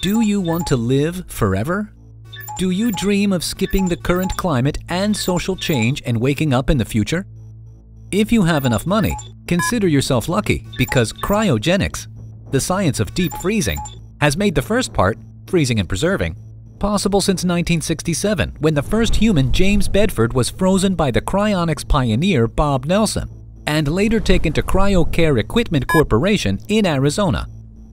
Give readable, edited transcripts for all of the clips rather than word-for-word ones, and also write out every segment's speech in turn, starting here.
Do you want to live forever? Do you dream of skipping the current climate and social change and waking up in the future? If you have enough money, consider yourself lucky because cryogenics, the science of deep freezing, has made the first part, freezing and preserving, possible since 1967 when the first human, James Bedford, was frozen by the cryonics pioneer Bob Nelson and later taken to CryoCare Equipment Corporation in Arizona.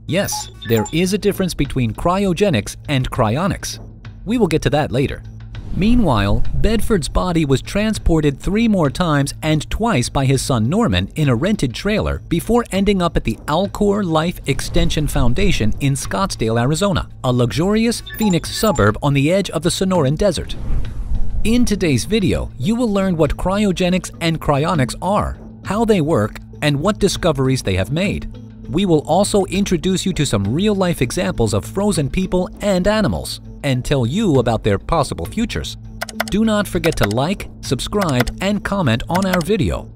Yes, there is a difference between cryogenics and cryonics. We will get to that later. Meanwhile, Bedford's body was transported 3 more times and twice by his son Norman in a rented trailer before ending up at the Alcor Life Extension Foundation in Scottsdale, Arizona, a luxurious Phoenix suburb on the edge of the Sonoran Desert. In today's video, you will learn what cryogenics and cryonics are, how they work, and what discoveries they have made. We will also introduce you to some real-life examples of frozen people and animals, and tell you about their possible futures. Do not forget to like, subscribe, and comment on our video.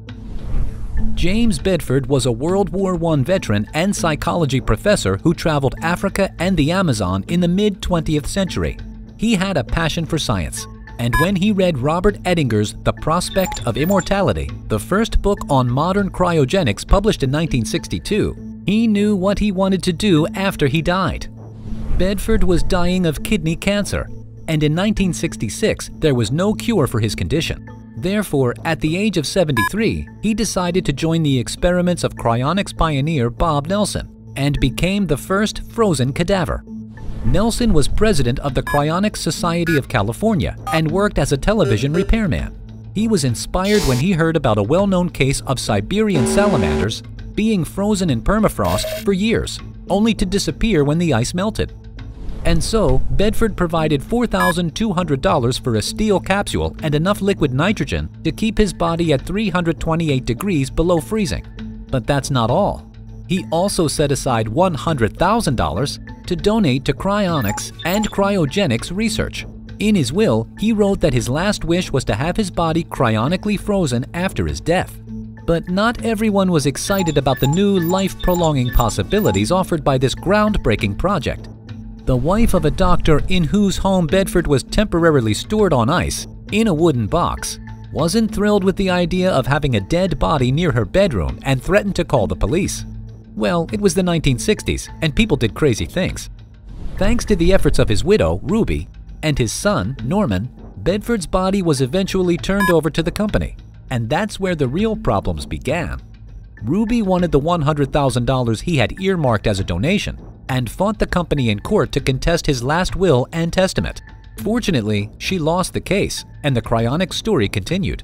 James Bedford was a World War I veteran and psychology professor who traveled Africa and the Amazon in the mid-20th century. He had a passion for science, and when he read Robert Ettinger's The Prospect of Immortality, the first book on modern cryogenics published in 1962, he knew what he wanted to do after he died. Bedford was dying of kidney cancer, and in 1966 there was no cure for his condition. Therefore, at the age of 73, he decided to join the experiments of cryonics pioneer Bob Nelson and became the first frozen cadaver. Nelson was president of the Cryonics Society of California and worked as a television repairman. He was inspired when he heard about a well-known case of Siberian salamanders being frozen in permafrost for years, only to disappear when the ice melted. And so, Bedford provided $4,200 for a steel capsule and enough liquid nitrogen to keep his body at 328 degrees below freezing. But that's not all. He also set aside $100,000 to donate to cryonics and cryogenics research. In his will, he wrote that his last wish was to have his body cryonically frozen after his death. But not everyone was excited about the new life-prolonging possibilities offered by this groundbreaking project. The wife of a doctor in whose home Bedford was temporarily stored on ice, in a wooden box, wasn't thrilled with the idea of having a dead body near her bedroom and threatened to call the police. Well, it was the 1960s, and people did crazy things. Thanks to the efforts of his widow, Ruby, and his son, Norman, Bedford's body was eventually turned over to the company. And that's where the real problems began. Ruby wanted the $100,000 he had earmarked as a donation and fought the company in court to contest his last will and testament. Fortunately, she lost the case, and the cryonics story continued.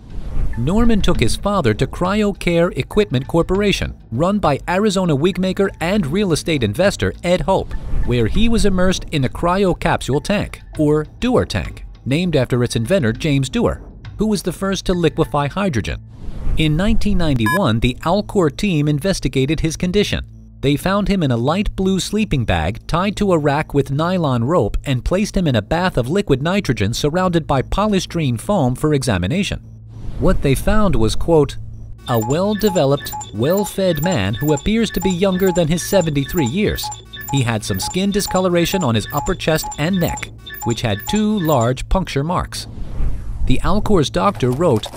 Norman took his father to CryoCare Equipment Corporation, run by Arizona wigmaker and real estate investor Ed Hope, where he was immersed in the cryocapsule tank, or Dewar tank, named after its inventor James Dewar, who was the first to liquefy hydrogen. In 1991, the Alcor team investigated his condition. They found him in a light blue sleeping bag tied to a rack with nylon rope and placed him in a bath of liquid nitrogen surrounded by polystyrene foam for examination. What they found was, quote, a well-developed, well-fed man who appears to be younger than his 73 years. He had some skin discoloration on his upper chest and neck, which had 2 large puncture marks. The Alcor's doctor wrote,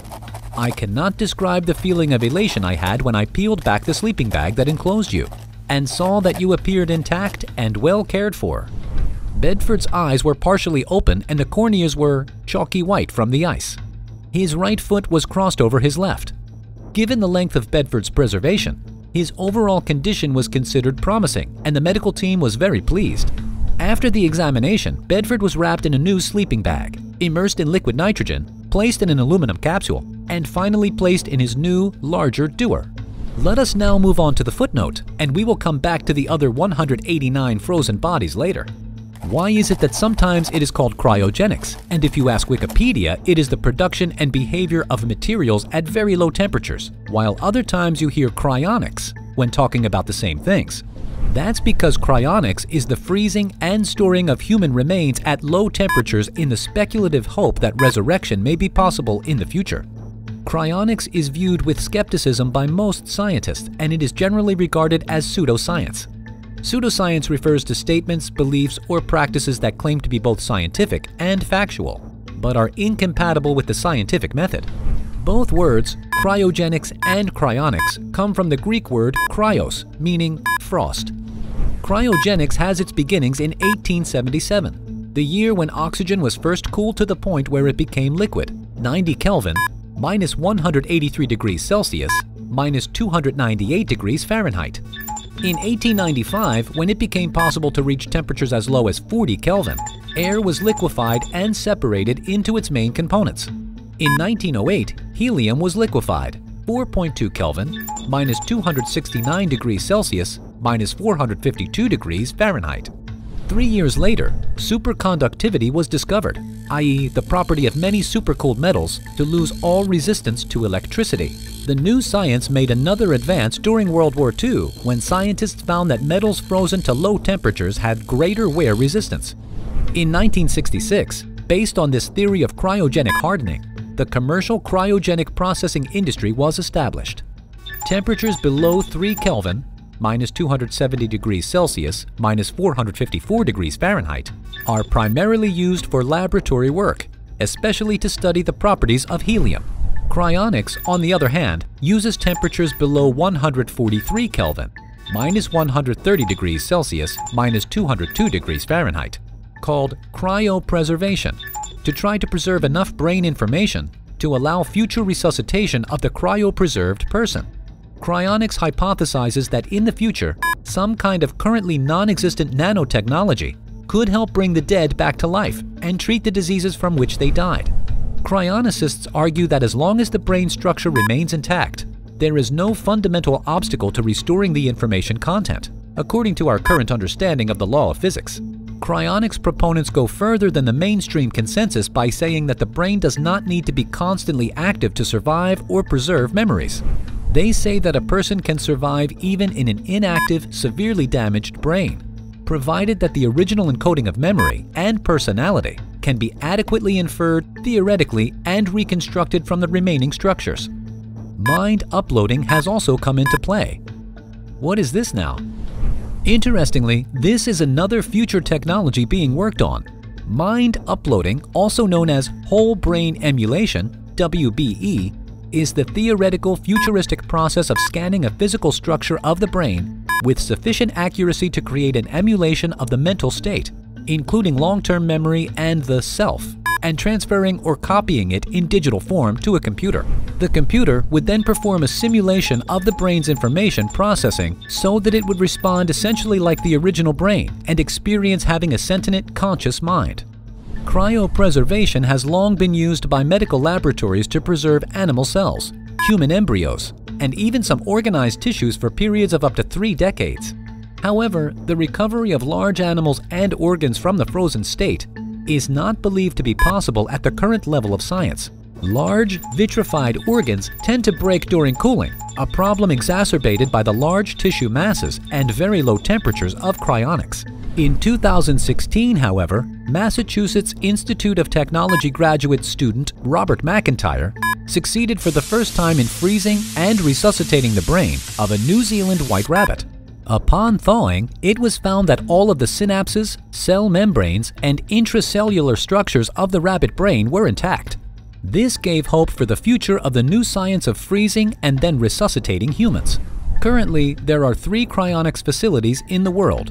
I cannot describe the feeling of elation I had when I peeled back the sleeping bag that enclosed you and saw that you appeared intact and well cared for. Bedford's eyes were partially open and the corneas were chalky white from the ice. His right foot was crossed over his left. Given the length of Bedford's preservation, his overall condition was considered promising and the medical team was very pleased. After the examination, Bedford was wrapped in a new sleeping bag, immersed in liquid nitrogen, placed in an aluminum capsule, and finally placed in his new, larger Dewar. Let us now move on to the footnote, and we will come back to the other 189 frozen bodies later. Why is it that sometimes it is called cryogenics, and if you ask Wikipedia, it is the production and behavior of materials at very low temperatures, while other times you hear cryonics when talking about the same things? That's because cryonics is the freezing and storing of human remains at low temperatures in the speculative hope that resurrection may be possible in the future. Cryonics is viewed with skepticism by most scientists, and it is generally regarded as pseudoscience. Pseudoscience refers to statements, beliefs, or practices that claim to be both scientific and factual, but are incompatible with the scientific method. Both words, cryogenics and cryonics, come from the Greek word cryos, meaning frost. Cryogenics has its beginnings in 1877, the year when oxygen was first cooled to the point where it became liquid, 90 Kelvin, minus 183 degrees Celsius, minus 298 degrees Fahrenheit. In 1895, when it became possible to reach temperatures as low as 40 Kelvin, air was liquefied and separated into its main components. In 1908, helium was liquefied, 4.2 Kelvin, minus 269 degrees Celsius, minus 452 degrees Fahrenheit. 3 years later, superconductivity was discovered, i.e. the property of many supercooled metals to lose all resistance to electricity. The new science made another advance during World War II when scientists found that metals frozen to low temperatures had greater wear resistance. In 1966, based on this theory of cryogenic hardening, the commercial cryogenic processing industry was established. Temperatures below 3 Kelvin, minus 270 degrees Celsius, minus 454 degrees Fahrenheit, are primarily used for laboratory work, especially to study the properties of helium. Cryonics, on the other hand, uses temperatures below 143 Kelvin, minus 130 degrees Celsius, minus 202 degrees Fahrenheit, called cryopreservation, to try to preserve enough brain information to allow future resuscitation of the cryopreserved person. Cryonics hypothesizes that in the future, some kind of currently non-existent nanotechnology could help bring the dead back to life and treat the diseases from which they died. Cryonicists argue that as long as the brain structure remains intact, there is no fundamental obstacle to restoring the information content, according to our current understanding of the law of physics. Cryonics proponents go further than the mainstream consensus by saying that the brain does not need to be constantly active to survive or preserve memories. They say that a person can survive even in an inactive, severely damaged brain, provided that the original encoding of memory and personality can be adequately inferred theoretically and reconstructed from the remaining structures. Mind uploading has also come into play. What is this now? Interestingly, this is another future technology being worked on. Mind uploading, also known as whole brain emulation, WBE, is the theoretical futuristic process of scanning a physical structure of the brain with sufficient accuracy to create an emulation of the mental state, including long-term memory and the self, and transferring or copying it in digital form to a computer. The computer would then perform a simulation of the brain's information processing so that it would respond essentially like the original brain and experience having a sentient, conscious mind. Cryopreservation has long been used by medical laboratories to preserve animal cells, human embryos, and even some organized tissues for periods of up to 3 decades. However, the recovery of large animals and organs from the frozen state is not believed to be possible at the current level of science. Large, vitrified organs tend to break during cooling, a problem exacerbated by the large tissue masses and very low temperatures of cryonics. In 2016, however, Massachusetts Institute of Technology graduate student Robert McIntyre succeeded for the first time in freezing and resuscitating the brain of a New Zealand white rabbit. Upon thawing, it was found that all of the synapses, cell membranes, and intracellular structures of the rabbit brain were intact. This gave hope for the future of the new science of freezing and then resuscitating humans. Currently, there are 3 cryonics facilities in the world: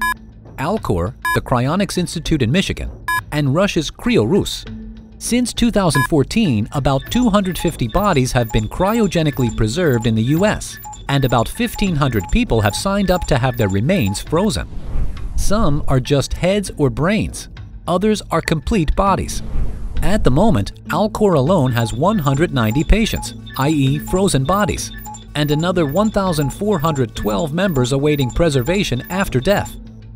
Alcor, the Cryonics Institute in Michigan, and Russia's Cryorus. Since 2014, about 250 bodies have been cryogenically preserved in the US, and about 1,500 people have signed up to have their remains frozen. Some are just heads or brains, others are complete bodies. At the moment, Alcor alone has 190 patients, i.e. frozen bodies, and another 1,412 members awaiting preservation after death.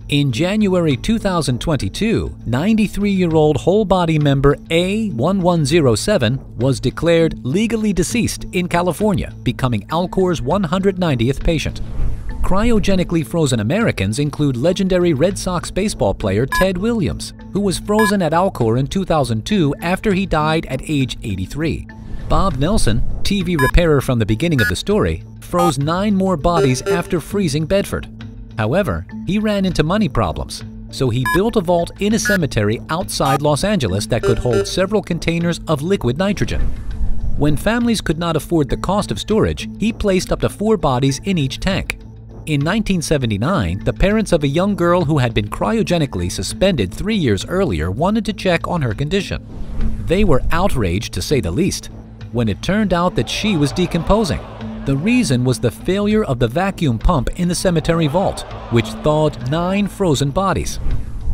In January 2022, 93-year-old whole-body member A1107 was declared legally deceased in California, becoming Alcor's 190th patient. Cryogenically frozen Americans include legendary Red Sox baseball player Ted Williams, who was frozen at Alcor in 2002 after he died at age 83. Bob Nelson, TV repairer from the beginning of the story, froze 9 more bodies after freezing Bedford. However, he ran into money problems, so he built a vault in a cemetery outside Los Angeles that could hold several containers of liquid nitrogen. When families could not afford the cost of storage, he placed up to 4 bodies in each tank. In 1979, the parents of a young girl who had been cryogenically suspended 3 years earlier wanted to check on her condition. They were outraged, to say the least, when it turned out that she was decomposing. The reason was the failure of the vacuum pump in the cemetery vault, which thawed 9 frozen bodies.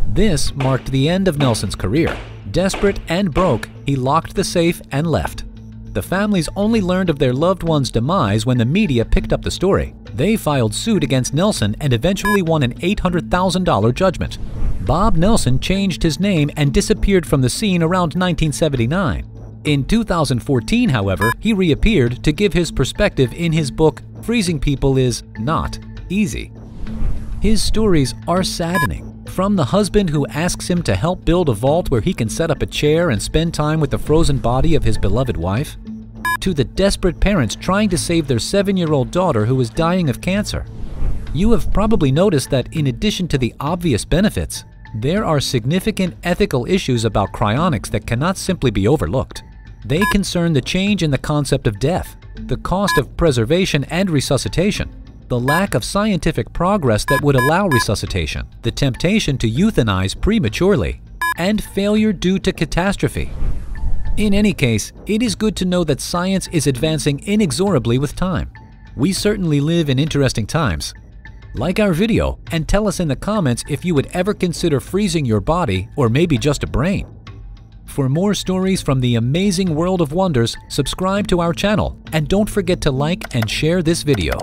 This marked the end of Nelson's career. Desperate and broke, he locked the safe and left. The families only learned of their loved one's demise when the media picked up the story. They filed suit against Nelson and eventually won an $800,000 judgment. Bob Nelson changed his name and disappeared from the scene around 1979. In 2014, however, he reappeared to give his perspective in his book, Freezing People is Not Easy. His stories are saddening. From the husband who asks him to help build a vault where he can set up a chair and spend time with the frozen body of his beloved wife, to the desperate parents trying to save their 7-year-old daughter who is dying of cancer. You have probably noticed that in addition to the obvious benefits, there are significant ethical issues about cryonics that cannot simply be overlooked. They concern the change in the concept of death, the cost of preservation and resuscitation, the lack of scientific progress that would allow resuscitation, the temptation to euthanize prematurely, and failure due to catastrophe. In any case, it is good to know that science is advancing inexorably with time. We certainly live in interesting times. Like our video and tell us in the comments if you would ever consider freezing your body or maybe just a brain. For more stories from the amazing world of wonders, subscribe to our channel and don't forget to like and share this video.